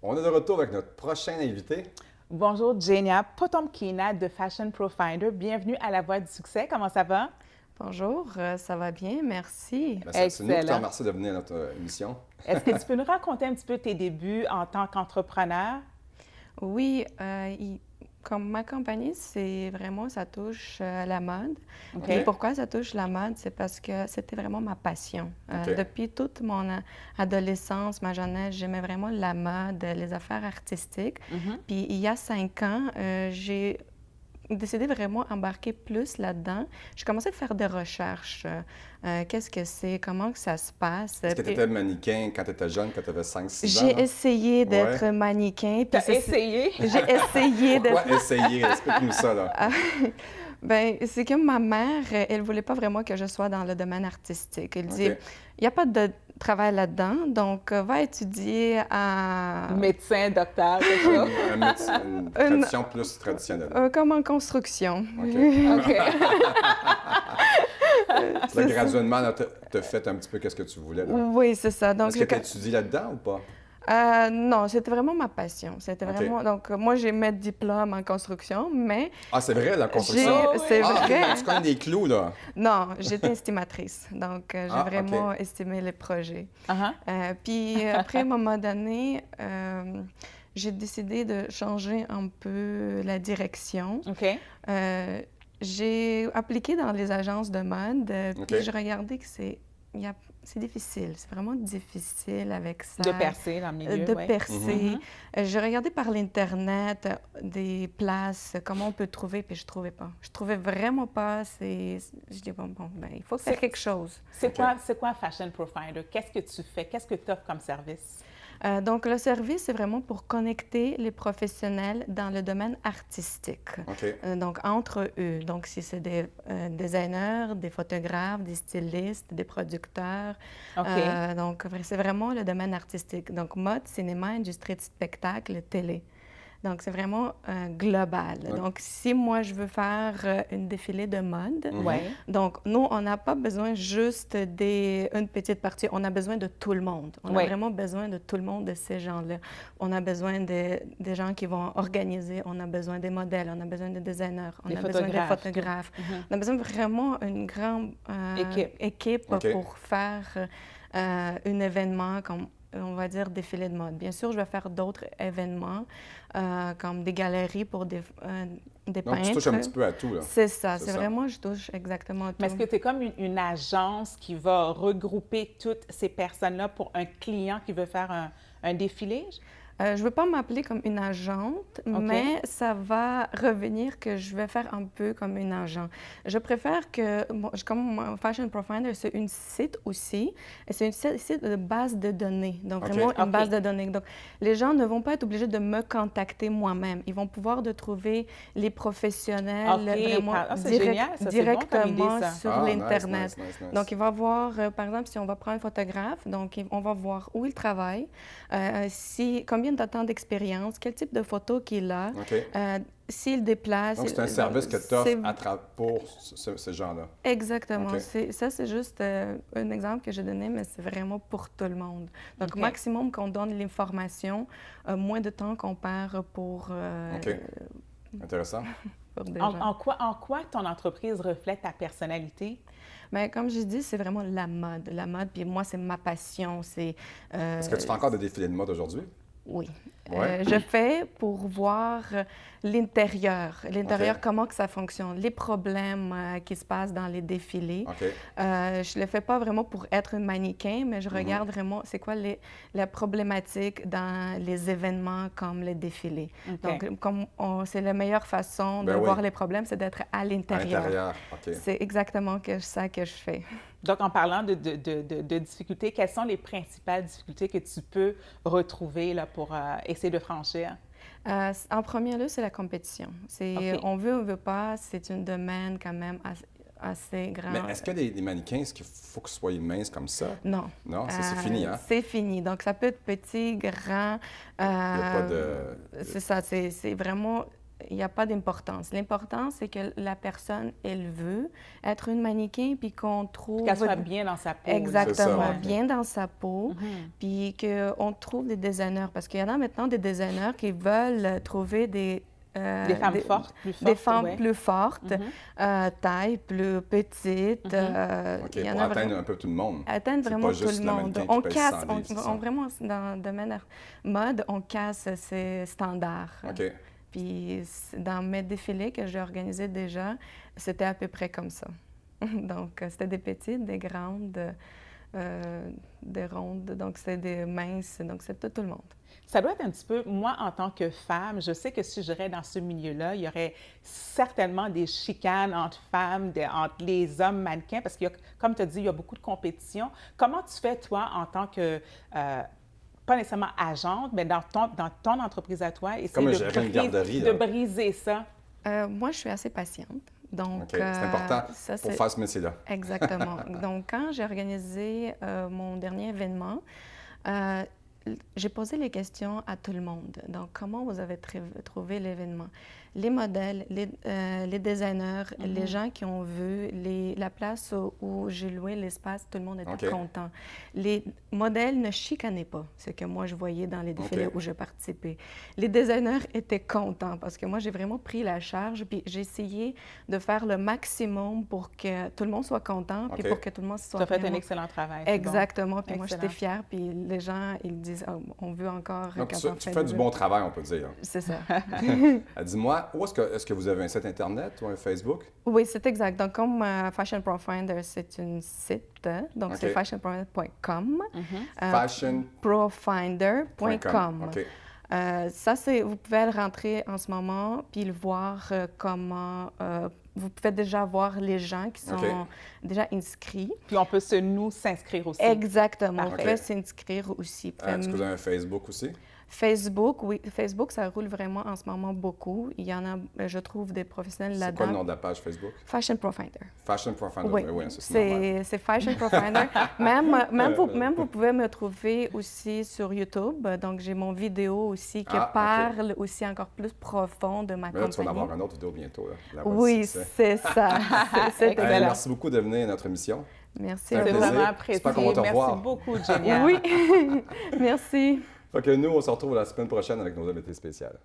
On est de retour avec notre prochain invité. Bonjour, Jenia Potomkina de Fashion Profiler. Bienvenue à La Voix du succès. Comment ça va? Bonjour, ça va bien, merci. Ben, c'est nous qui te Excellent. remercions de venir à notre émission. Est-ce que tu peux nous raconter un petit peu tes débuts en tant qu'entrepreneur? Oui, comme ma compagnie, c'est vraiment, ça touche la mode. OK. Et pourquoi ça touche la mode? C'est parce que c'était vraiment ma passion. OK. Depuis toute mon adolescence, ma jeunesse, j'aimais vraiment la mode, les affaires artistiques. Puis il y a 5 ans, j'ai décidé vraiment embarquer plus là-dedans. J'ai commencé à faire des recherches. Qu'est-ce que c'est? Comment que ça se passe? Est-ce que tu Puis étais mannequin quand tu étais jeune, quand tu avais 5-6 ans? j'ai là? essayé d'être Ouais. mannequin. Tu Puis as essayé? J'ai essayé d'être... Pourquoi essayer? Explique-nous ça, là. Ben, c'est que ma mère, elle voulait pas vraiment que je sois dans le domaine artistique. Elle dit, OK. il n'y a pas de travail là-dedans, donc va étudier à... Médecin, docteur, quelque chose. Une tradition plus traditionnelle. comme en construction. OK. OK. C'est Là, ça. graduellement, tu as fait un petit peu qu'est-ce que tu voulais. Là. Oui, c'est ça. Donc, Est-ce que tu étudies là-dedans ou pas? non, c'était vraiment ma passion. C'était OK. vraiment... Donc, moi, j'ai mes diplômes en construction, mais Ah, c'est vrai, la construction? c'est Ah, vrai. OK, tu connais des clous, là. Non, j'étais estimatrice. Donc, j'ai Ah, vraiment OK. estimé les projets. Uh-huh. Puis après, à un moment donné, j'ai décidé de changer un peu la direction. OK. J'ai appliqué dans les agences de mode, OK. puis j'ai regardé que c'est difficile. C'est vraiment difficile avec ça. De percer dans le milieu, De ouais. percer. J'ai regardé par l'Internet des places, comment on peut trouver, puis je trouvais pas. Je trouvais vraiment pas. Je dis, bon, ben, il faut faire quelque chose. C'est quoi Fashion Profiler? Qu'est-ce que tu fais? Qu'est-ce que tu offres comme service? Donc, le service, c'est vraiment pour connecter les professionnels dans le domaine artistique. OK. Donc, entre eux. Donc, si c'est des designers, des photographes, des stylistes, des producteurs. OK. Donc, c'est vraiment le domaine artistique. Donc, mode, cinéma, industrie de spectacle, télé. Donc, c'est vraiment global. Ouais. Donc, si moi, je veux faire une défilé de mode, Ouais. donc, nous, on n'a pas besoin juste une petite partie. On a besoin de tout le monde. On Oui. a vraiment besoin de tout le monde, de ces gens-là. On a besoin des gens qui vont organiser. On a besoin des modèles. On a besoin des designers. On Des a besoin des photographes. photographes. On a besoin vraiment d'une grande équipe OK. pour faire un événement comme on va dire défilé de mode. Bien sûr, je vais faire d'autres événements comme des galeries pour des Donc, peintres. tu touches un petit peu à tout, là. C'est ça, C'est c'est ça. vraiment, je touche exactement à tout. Mais est-ce que tu es comme une agence qui va regrouper toutes ces personnes-là pour un client qui veut faire un défilé? Je ne veux pas m'appeler comme une agente, mais ça va revenir que je vais faire un peu comme une agent. Je préfère que, comme mon Fashion Profiler, c'est un site aussi, et c'est un site de base de données, donc OK. vraiment une OK. base de données. Donc, les gens ne vont pas être obligés de me contacter moi-même. Ils vont pouvoir de trouver les professionnels OK. vraiment C'est génial, ça, c'est bon comme idée, directement ça. sur Ah, nice, l'Internet. nice. Donc, il va voir, par exemple, si on va prendre un photographe, donc on va voir où il travaille, combien de temps d'expérience, quel type de photo qu'il a, OK. s'il déplace. Donc, c'est un service que tu c'est- offres pour ces gens-là. Exactement. OK. Ça, c'est juste un exemple que j'ai donné, mais c'est vraiment pour tout le monde. Donc, OK. maximum qu'on donne l'information, moins de temps qu'on perd pour OK. Intéressant. des En gens. quoi ton entreprise reflète ta personnalité? Mais comme j'ai dit, c'est vraiment la mode. La mode, puis moi, c'est ma passion. Est-ce que tu fais encore des défilés de mode aujourd'hui? Oui. Ouais. Je fais pour voir l'intérieur, OK. comment que ça fonctionne, les problèmes qui se passent dans les défilés. OK. Je ne le fais pas vraiment pour être un mannequin, mais je regarde vraiment c'est quoi la problématique dans les événements comme les défilés. OK. Donc, c'est la meilleure façon de Ben oui. voir les problèmes, c'est d'être à À l'intérieur. l'intérieur. OK. C'est exactement ça que je fais. Donc, en parlant de difficultés, quelles sont les principales difficultés que tu peux retrouver là, pour essayer de franchir? En premier lieu, c'est la compétition. OK. On veut pas, c'est un domaine quand même assez grand. Mais est-ce que les mannequins, est-ce qu'il faut qu'ils soient minces comme ça? Non. Non, ça, c'est fini, hein? C'est fini. Donc, ça peut être petit, grand. Il n'y a pas de... C'est ça, c'est vraiment... il n'y a pas d'importance. L'important, c'est que la personne, elle veut être une mannequin, puis qu'on trouve... Qu'elle soit bien dans sa peau. Exactement, ça, bien dans sa peau, puis qu'on trouve des designers. Parce qu'il y en a maintenant des designers qui veulent trouver des femmes fortes, plus fortes. Des femmes ouais. plus fortes, taille plus petite. OK, il y en pour a atteindre vraiment, un peu tout le monde. atteindre C'est vraiment pas tout juste le le monde. mannequin qui On pèse casse, 100 livres, c'est ça? vraiment dans le domaine mode, on casse ces standards. OK. Puis dans mes défilés que j'ai organisés déjà, c'était à peu près comme ça. Donc, c'était des petites, des grandes, des rondes, donc c'était des minces, donc c'était tout le monde. Ça doit être un petit peu, moi, en tant que femme, je sais que si j'irais dans ce milieu-là, il y aurait certainement des chicanes entre femmes, entre les hommes mannequins, parce qu'il y a, comme tu as dit, il y a beaucoup de compétition. Comment tu fais, toi, en tant que, pas nécessairement agente, mais dans ton entreprise à toi, essayer Comme gérer une garderie, là. de briser ça? Moi, je suis assez patiente. Donc, OK, c'est important ça, pour faire ce métier-là. Exactement. Donc, quand j'ai organisé mon dernier événement, j'ai posé les questions à tout le monde. Donc, comment vous avez trouvé l'événement? Les modèles, les designers, les gens qui ont vu la place où j'ai loué l'espace, tout le monde était content. Les modèles ne chicanaient pas, ce que moi je voyais dans les défilés où j'ai participé. Les designers étaient contents parce que moi j'ai vraiment pris la charge puis j'ai essayé de faire le maximum pour que tout le monde soit content puis pour que tout le monde soit Tu as fait vraiment... un excellent travail. Exactement. Bon. Puis excellent. moi j'étais fière puis les gens ils disent oh, on veut encore. Donc, tu fais du bon travail, on peut dire. C'est ça. Dis-moi, où est-ce que vous avez un site Internet ou un Facebook? Oui, c'est exact. Donc, comme Fashion Profinder, c'est un site, donc c'est fashionprofinder.com. Profinder.com. OK. Ça, vous pouvez le rentrer en ce moment puis le voir comment... vous pouvez déjà voir les gens qui sont déjà inscrits. Puis on peut s'inscrire aussi. Exactement. On peut s'inscrire aussi. Est-ce que vous avez un Facebook aussi? Facebook, oui. Facebook, ça roule vraiment en ce moment beaucoup. Il y en a, je trouve, des professionnels là-dedans. C'est quoi le nom de la page Facebook? Fashion Profinder. Fashion Profinder, oui, c'est c'est Fashion Profinder. même vous pouvez me trouver aussi sur YouTube. Donc, j'ai mon vidéo aussi qui parle aussi encore plus profond de ma compagnie. Là, tu vas en avoir une autre vidéo bientôt. Là, oui, c'est ça. Merci beaucoup de venir à notre émission. Merci. C'est vraiment apprécié. Merci beaucoup, Génial. Oui, merci. Fait que nous, on se retrouve la semaine prochaine avec nos invités spéciales.